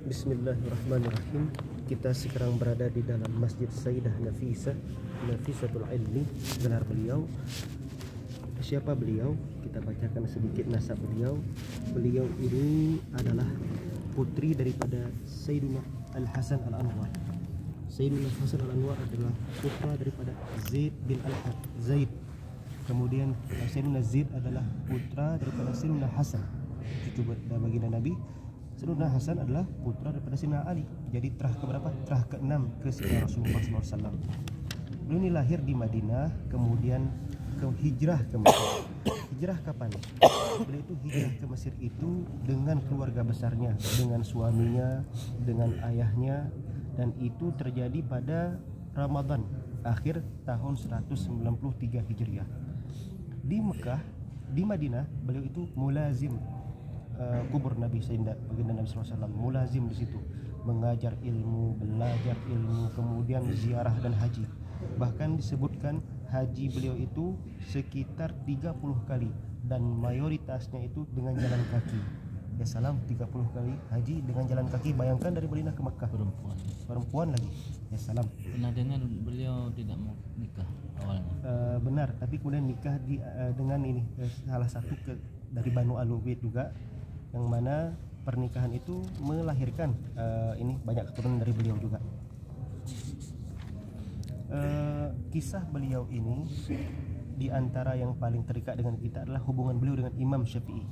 Bismillahirrahmanirrahim. Kita sekarang berada di dalam Masjid Sayyidah Nafisah, Nafisatul Ilmi, gelar beliau. Siapa beliau? Kita bacakan sedikit nasab beliau. Beliau ini adalah putri daripada Sayyidina Al-Hasan Al-Anwar. Sayyidina Al-Hasan Al-Anwar adalah putra daripada Zaid bin Al-Had Zaid. Kemudian Sayyidina Zaid adalah putra daripada Sayyidina Hasan, cucu baginda Nabi. Sayyidina Hasan adalah putra daripada Sayyidina Ali. Jadi terah keberapa? Terah ke-6 ke Sayyidina Rasulullah SAW. Beliau ini lahir di Madinah, kemudian hijrah ke Mesir. Hijrah kapan? Beliau itu hijrah ke Mesir itu dengan keluarga besarnya, dengan suaminya, dengan ayahnya, dan itu terjadi pada Ramadan akhir tahun 193 Hijriah. Di Mekah, di Madinah, beliau itu mulazim kubur Nabi Sayyidina baginda Nabi SAW, mulazim di situ, mengajar ilmu, belajar ilmu, kemudian ziarah dan haji. Bahkan disebutkan haji beliau itu sekitar 30 kali dan mayoritasnya itu dengan jalan kaki. Ya salam, 30 kali haji dengan jalan kaki. Bayangkan dari Madinah ke Makkah, perempuan lagi. Ya salam. Pernah dengar beliau tidak mau nikah awalnya. Benar, tapi kemudian nikah dengan ini salah satu dari Banu Al-Ubaid juga, yang mana pernikahan itu melahirkan ini banyak keturunan dari beliau juga. Kisah beliau ini di antara yang paling terikat dengan kita adalah hubungan beliau dengan Imam Syafi'i.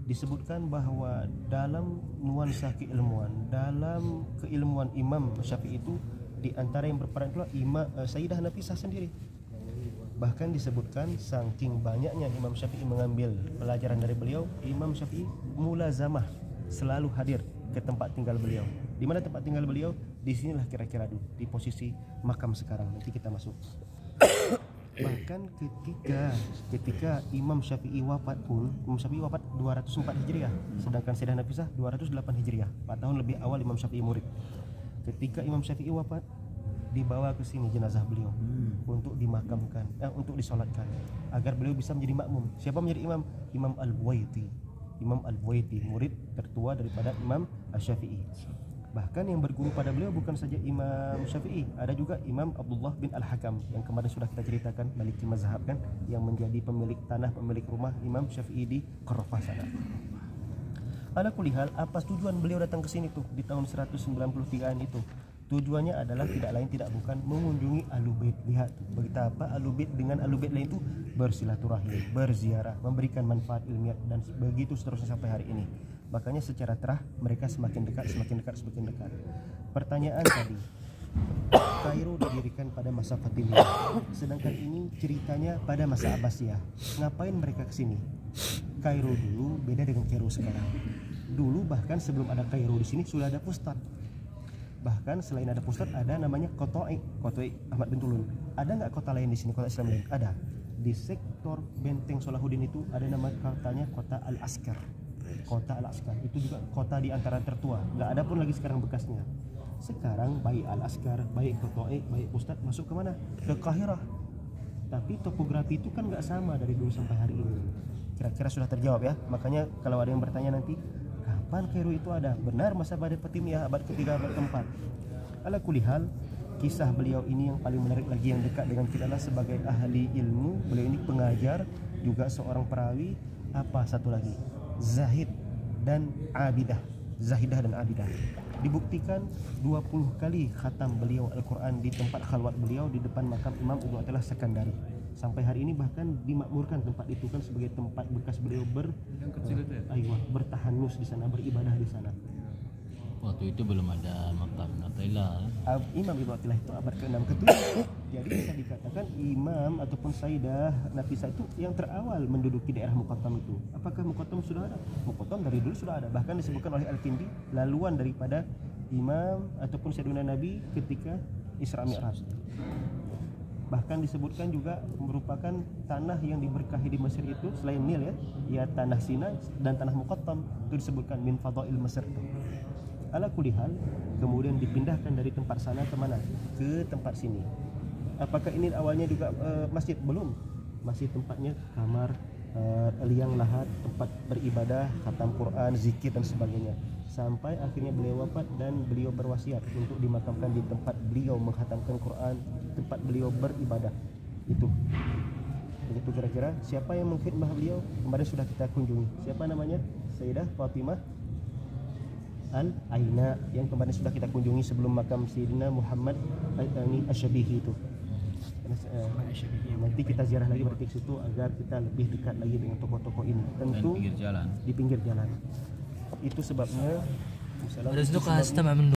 Disebutkan bahwa dalam nuansa keilmuan, dalam keilmuan Imam Syafi'i itu di antara yang berperan itulah Sayyidah Nafisah sendiri. Bahkan disebutkan saking banyaknya Imam Syafi'i mengambil pelajaran dari beliau, Imam Syafi'i mulazamah, selalu hadir ke tempat tinggal beliau. Di mana tempat tinggal beliau? Di sinilah kira-kira di posisi makam sekarang. Nanti kita masuk. Bahkan ketika Imam Syafi'i wafat pun, Imam Syafi'i wafat 204 Hijriah, sedangkan Sayyidah Nafisah 208 Hijriah, 4 tahun lebih awal Imam Syafi'i murid. Ketika Imam Syafi'i wafat, dibawa ke sini jenazah beliau untuk dimakamkan, untuk disolatkan, agar beliau bisa menjadi makmum. Siapa menjadi imam? Imam Al-Buwaiti. Imam Al-Buwaiti, murid tertua daripada Imam Syafi'i. Bahkan yang berguru pada beliau bukan saja Imam Syafi'i, ada juga Imam Abdullah bin Al-Hakam yang kemarin sudah kita ceritakan, Maliki mazhab kan, yang menjadi pemilik tanah, pemilik rumah Imam Syafi'i di Qarafah sana. Ala kulli hal, apa tujuan beliau datang ke sini tuh di tahun 193-an itu? Tujuannya adalah tidak lain tidak bukan mengunjungi Ahlul Bait. Lihat betapa Ahlul Bait dengan Ahlul Bait lain itu bersilaturahim, berziarah, memberikan manfaat ilmiah, dan begitu seterusnya sampai hari ini. Makanya secara terah mereka semakin dekat. Pertanyaan tadi, Kairo didirikan pada masa Fatimiyah, sedangkan ini ceritanya pada masa Abbasiyah. Ngapain mereka kesini? Kairo dulu beda dengan Kairo sekarang. Dulu bahkan sebelum ada Kairo di sini sudah ada pusat. Bahkan selain ada pusat ada namanya Kotoi Ahmad bin Tulun. Ada nggak kota lain di sini, kota Islam lain? Ada. Di sektor Benteng Salahuddin itu ada nama kotanya Kota Al-Askar. Kota Al-Askar itu juga kota di antara tertua. Nggak ada pun lagi sekarang bekasnya. Sekarang baik Al-Askar, baik Kotoi, baik Ustadz masuk ke mana? Ke Kahirah. Tapi topografi itu kan nggak sama dari dulu sampai hari ini. Kira-kira sudah terjawab ya. Makanya kalau ada yang bertanya nanti, kapan Kairo itu ada? Benar, masa Badai Fatimiyah abad ketiga, abad keempat. Ala kulli hal, kisah beliau ini yang paling menarik lagi, yang dekat dengan kita adalah sebagai ahli ilmu. Beliau ini pengajar, juga seorang perawi. Apa satu lagi? Zahid dan abidah. Zahidah dan abidah. Dibuktikan 20 kali khatam beliau Al-Quran di tempat khalwat beliau di depan makam Imam Ibnu Athilah Sekandari. Sampai hari ini bahkan dimakmurkan tempat itu kan sebagai tempat bekas beliau bertahanus di sana, beribadah di sana. Waktu itu belum ada makam Athilah. Imam Ibnu Athilah itu abad ke-6 ke-7. Jadi bisa dikatakan Imam ataupun Sayyidah Nafisah itu yang terawal menduduki daerah Muqattam itu. Apakah Muqattam sudah ada? Muqattam dari dulu sudah ada. Bahkan disebutkan oleh Al-Kindi laluan daripada Imam ataupun Sayyidina Nabi ketika Isra Mi'raj. Bahkan disebutkan juga merupakan tanah yang diberkahi di Mesir itu selain Nil ya tanah Sinai dan tanah Muqattam, itu disebutkan min fadail Mesir. Ala kulli hal, kemudian dipindahkan dari tempat sana ke mana? Ke tempat sini. Apakah ini awalnya juga masjid? Belum. Masih tempatnya kamar, liang lahat tempat beribadah, khatam Quran, zikir dan sebagainya, sampai akhirnya beliau wafat dan beliau berwasiat untuk dimakamkan di tempat beliau menghatamkan Quran, tempat beliau beribadah. Itu begitu kira-kira. Siapa yang mengkhidmah beliau kemarin sudah kita kunjungi, siapa namanya? Sayyidah Fatimah Al-Aina yang kemarin sudah kita kunjungi sebelum makam Sayyidina Muhammad Asy-Syabihi itu. Nanti kita ziarah lagi berarti ke situ agar kita lebih dekat lagi dengan tokoh-tokoh ini. Tentu pinggir jalan. di pinggir jalan. Itu sebabnya ورزقها استمع منه